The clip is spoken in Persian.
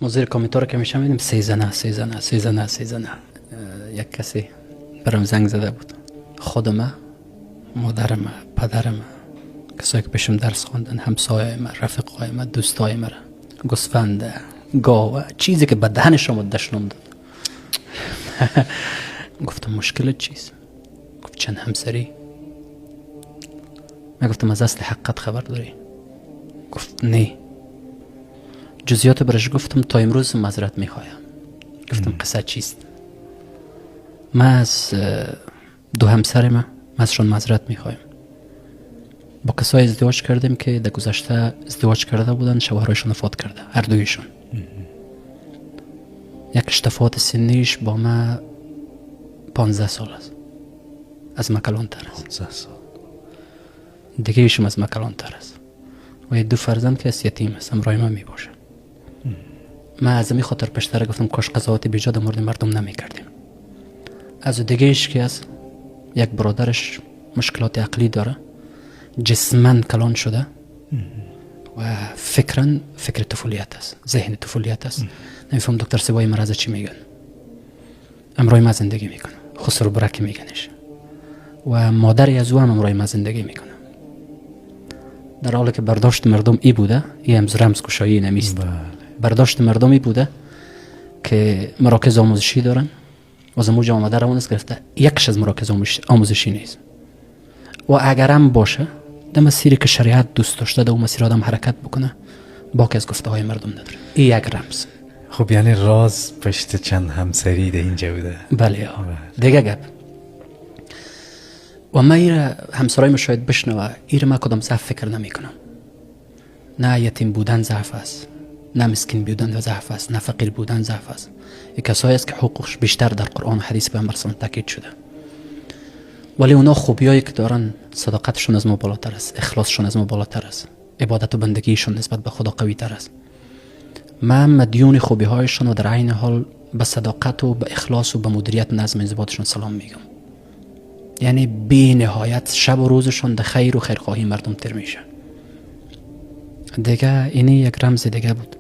مزیر کامنتار که میشم میدیم سیزنه. یک کسی برام زنگ زده بود، خودم، مادرم، پدرم، کسایی که پیشم درس خواندن، همسایه من، رفیقای من، دوستای من، گوسفند، گاوه، چیزی که به دهن شما دشنم داد. گفتم مشکل چیست؟ گفت چند همسری؟ من گفتم از اصل حقیقت خبر داری؟ گفت نه. جزئیات برش گفتم، تا امروز معذرت میخوایم. گفتم قصه چیست؟ من از دو همسر من ازشون معذرت میخوایم. با کسای ازدواج کردیم که در گذشته ازدواج کرده بودن، شوهرشون فوت کرده، هر دویشون. یکش تفاوت سنیش با من 15 سال است، از من کلانتر است. 15 سال. دیگه ایشم از من کلانتر است و دو فرزند که از یتیم است، همراه من می باشه. من از این خاطر پیشتر گفتم کاش قضاوت بیجا در مورد مردم نمی کردیم. از دیگه ایش که از یک برادرش مشکلات عقلی داره، جسمن کلان شده و فکر طفولیت است، ذهن طفولیت است. نمیفهم دکتر سوای مرض چی میگن. امروی ما زندگی میکنه، خسرو برک میگنش و مادری از او هم امروی ما زندگی میکنه. در حالی که برداشت مردم ای بوده، ای هم رمز کشایی نمیست. برداشت مردم ای بوده که مراکز آموزشی دارن و زموج آمده روان است گرفته، یکش از مراکز آموزشی نیست و اگرم باشه در مسیری که شریعت دوست داشته در اون مسیر آدم حرکت بکنه، باقی از گفته های مردم نداره. این یک رمز. خب یعنی راز پشت چند همسری ده اینجا بوده. بله دیگه گپ. و من ایره همسرای ما شاید بشنوه، ایره من کدام ضعف فکر نمی کنم. نه یتیم بودن ضعف است، نه مسکین بودن ضعف است، نه فقیر بودن ضعف است. یک کسایی است که حقوقش بیشتر در قرآن و حدیث پیامبر صلی الله علیه و تاکید شده، ولی اونا خوبیایی که دارن، صداقتشون از ما بالاتر است، اخلاصشون از ما بالاتر است، عبادت و بندگیشون نسبت به خدا قوی تر است. من مدیون خوبی هایشون و در عین حال به صداقت و به اخلاص و به مدیریت نظم انضباطشون سلام میگم. یعنی بی نهایت شب و روزشون در خیر و خیرخواهی مردم تر میشه. دیگه اینی یک رمز دیگه بود.